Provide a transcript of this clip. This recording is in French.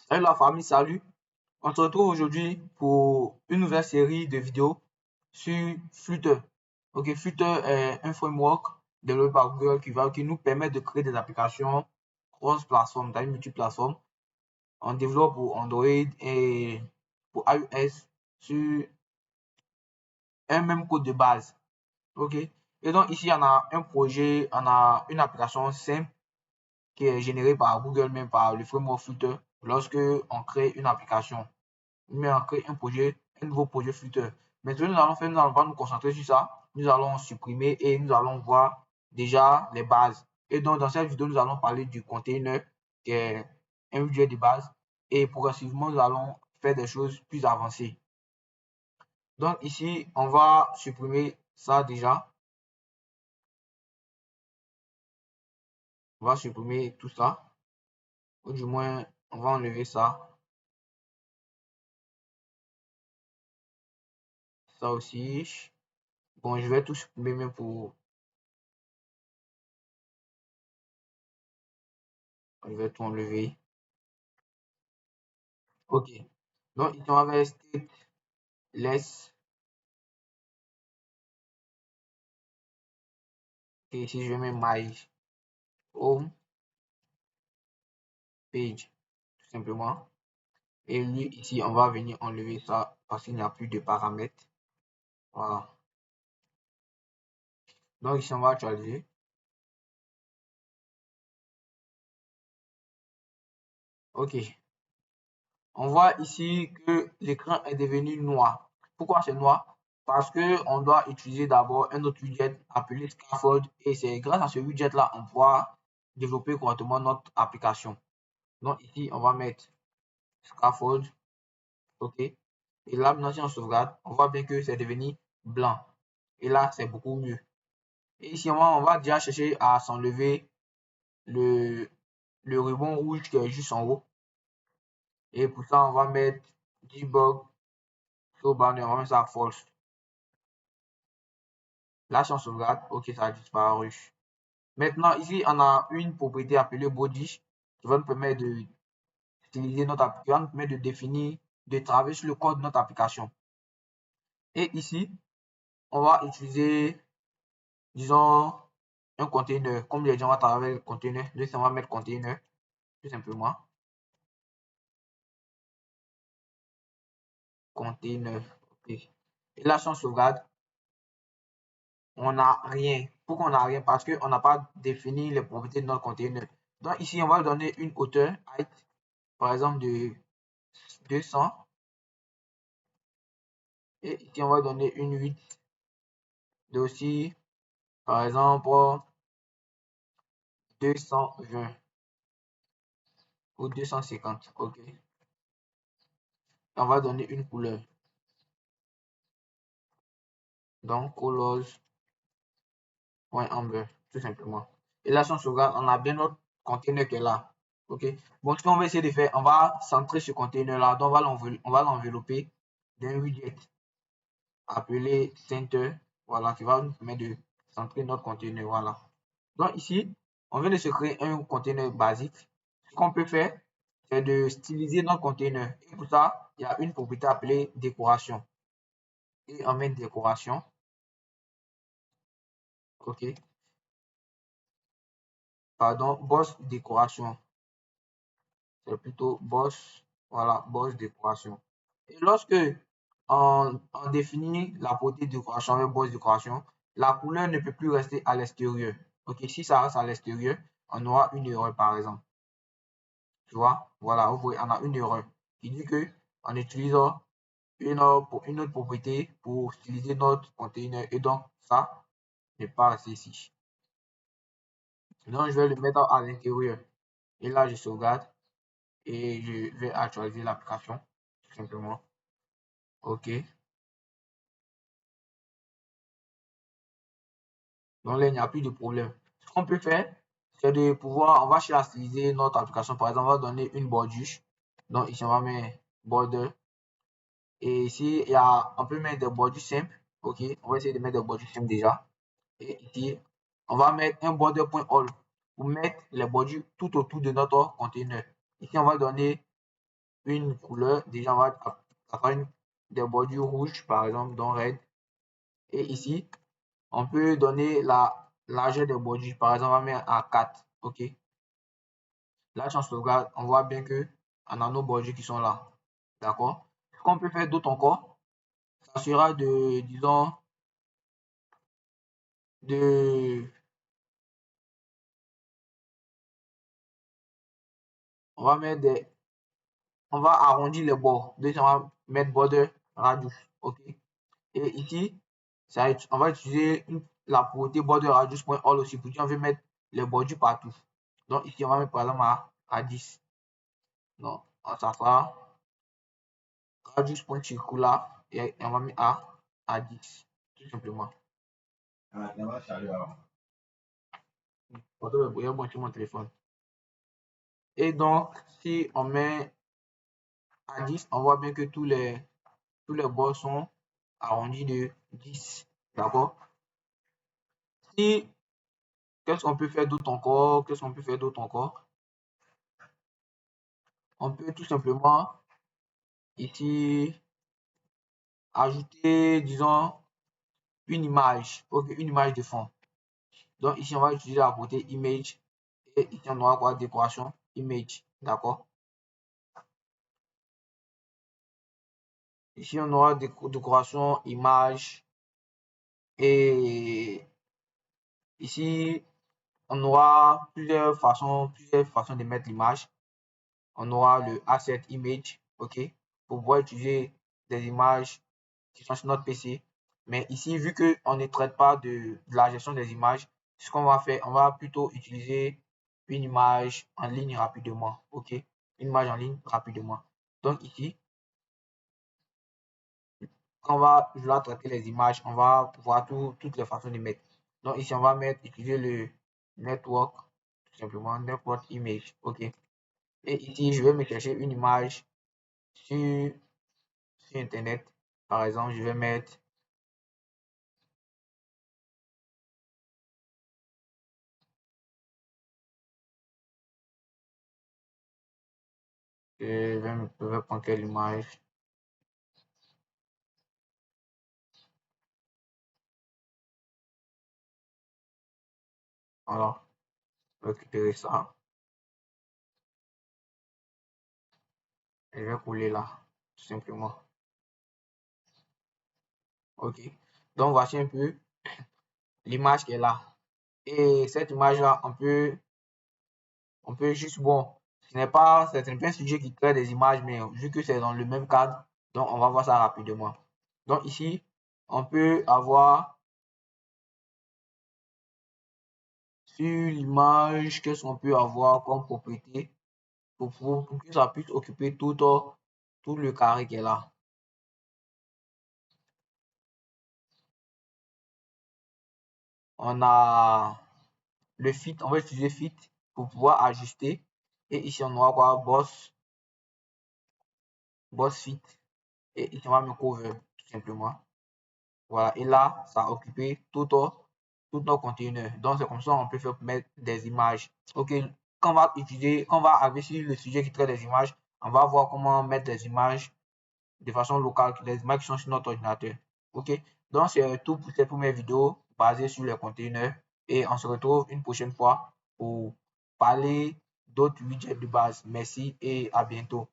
Salut la famille, salut. On se retrouve aujourd'hui pour une nouvelle série de vidéos sur Flutter. Ok, Flutter est un framework développé par Google qui nous permet de créer des applications cross-plateforme, c'est-à-dire multi-plateforme. On développe pour Android et pour iOS sur un même code de base. Ok. Et donc ici, on a un projet, on a une application simple qui est générée par Google, même par le framework Flutter. Lorsque on crée une application, mais on crée un nouveau projet Flutter. Mais ce que nous allons faire, nous n'allons pas nous concentrer sur ça. Nous allons supprimer et nous allons voir déjà les bases. Et donc, dans cette vidéo, nous allons parler du container, qui est un objet de base. Et progressivement, nous allons faire des choses plus avancées. Donc, ici, on va supprimer ça déjà. On va supprimer tout ça. Ou du moins, on va enlever ça. Ça aussi. Bon, je vais tout supprimer même pour... Je vais tout enlever. Ok. Donc, ici, on va faire state less. Et ici, je mets my home page, tout simplement. Et lui, ici, on va venir enlever ça parce qu'il n'y a plus de paramètres. Voilà. Donc, ici, on va actualiser. OK. On voit ici que l'écran est devenu noir. Pourquoi c'est noir? Parce que on doit utiliser d'abord un autre widget appelé Scaffold. Et c'est grâce à ce widget-là, on pourra développer correctement notre application. Donc, ici, on va mettre Scaffold. OK. Et là, maintenant, si on sauvegarde, on voit bien que c'est devenu blanc. Et là, c'est beaucoup mieux. Et ici, on va déjà chercher à s'enlever le, le ruban rouge qui est juste en haut. Et pour ça, on va mettre debug show banner, on va mettre ça à false. Là, si on sauvegarde, ok, ça a disparu. Maintenant, ici, on a une propriété appelée body qui va nous permettre d'utiliser notre application, qui va nous permettre de définir, de travailler sur le code de notre application. Et ici, on va utiliser, disons, un container. Comme j'ai dit, on va travailler avec le container. Donc, on va mettre container, tout simplement. Container. Ok. Et là, si on sauvegarde, on n'a rien. Pourquoi on n'a rien? Parce qu'on n'a pas défini les propriétés de notre container. Donc ici, on va donner une hauteur, height, par exemple de 200. Et ici, on va donner une width de aussi, par exemple, 220 ou 250. OK. Et on va donner une couleur. Donc, colors.amber, tout simplement. Et là, si on sauvegarde, on a bien notre container qui est là. OK. Bon, ce qu'on va essayer de faire, on va centrer ce container là. Donc, on va l'envelopper d'un widget appelé center, voilà, qui va nous permettre de centrer notre conteneur, voilà. Donc ici, on vient de se créer un conteneur basique. Ce qu'on peut faire, c'est de styliser notre conteneur. Et pour ça, il y a une propriété appelée décoration. Et on met décoration. OK. Pardon, boss décoration. C'est plutôt boss, voilà, boss décoration. Et lorsque on définit la propriété décoration avec boss décoration, la couleur ne peut plus rester à l'extérieur. Ok, si ça reste à l'extérieur, on aura une erreur par exemple. Tu vois, voilà, vous voyez, on a une erreur qui dit que on utilise une autre propriété pour utiliser notre container et donc ça n'est pas resté ici. Donc je vais le mettre à l'intérieur et là je sauvegarde et je vais actualiser l'application tout simplement. Ok. Donc là, il n'y a plus de problème. Ce qu'on peut faire, c'est de pouvoir, on va styliser notre application. Par exemple, on va donner une bordure. Donc ici, on va mettre border. Et ici, on peut mettre des bordures simples. Ok, on va essayer de mettre des bordures simples déjà. Et ici, on va mettre un border.all pour mettre les bordures tout autour de notre container. Ici, on va donner une couleur. Déjà, on va avoir des bordures rouges, par exemple, dans red. Et ici, on peut donner la largeur des bordures. Par exemple, on va mettre à 4. OK. Là, si on sauvegarde, on voit bien que on a nos bordures qui sont là. D'accord. Ce qu'on peut faire d'autre encore, ça sera de, disons, de, on va mettre des, on va arrondir les bords. Déjà, on va mettre border radius. OK. Et ici, on va utiliser la propriété border radius.all aussi pour dire on veut mettre les bordures partout. Donc ici, on va mettre par exemple à 10. Donc, ça sera radius.circular et on va mettre à 10, tout simplement. Mon téléphone. Et donc, si on met à 10, on voit bien que tous les bords sont arrondis de 10. D'accord? Si, qu'est-ce qu'on peut faire d'autre encore? Qu'est-ce qu'on peut faire d'autre encore? On peut tout simplement ici ajouter, disons, une image. OK, une image de fond. Donc ici, on va utiliser la propriété image. Et ici, on aura quoi? Décoration image. D'accord? Ici, on aura décoration image. Et ici, on aura plusieurs façons de mettre l'image. On aura le asset image, OK, pour pouvoir utiliser des images qui sont sur notre PC. Mais ici, vu qu'on ne traite pas de la gestion des images, ce qu'on va faire, on va plutôt utiliser une image en ligne rapidement, OK, une image en ligne rapidement. Donc ici, quand on va vouloir traiter les images, on va voir toutes les façons de mettre. Donc ici, on va utiliser le network, tout simplement, network image, OK. Et ici, je vais me chercher une image sur Internet. Par exemple, je vais mettre je vais prendre quelle image. Alors, récupérer ça. Et je vais coller là, tout simplement. OK. Donc, voici un peu l'image qui est là. Et cette image-là, on peut juste, bon, ce n'est pas un sujet qui crée des images, mais vu que c'est dans le même cadre, donc on va voir ça rapidement. Donc ici, on peut avoir sur l'image, qu'est-ce qu'on peut avoir comme propriété pour que ça puisse occuper tout le carré qui est là. On a le fit, on va utiliser fit pour pouvoir ajuster. Et ici, on aura quoi? Boss fit. Et ici, on va mettre cover, tout simplement. Voilà. Et là, ça a occupé tout nos conteneurs. Donc, c'est comme ça on peut faire mettre des images. OK. Quand on va arriver sur le sujet qui traite des images, on va voir comment mettre des images de façon locale, les images qui sont sur notre ordinateur. OK. Donc, c'est tout pour cette première vidéo basée sur les conteneurs. Et on se retrouve une prochaine fois pour parler d'autres widgets de base. Merci et à bientôt.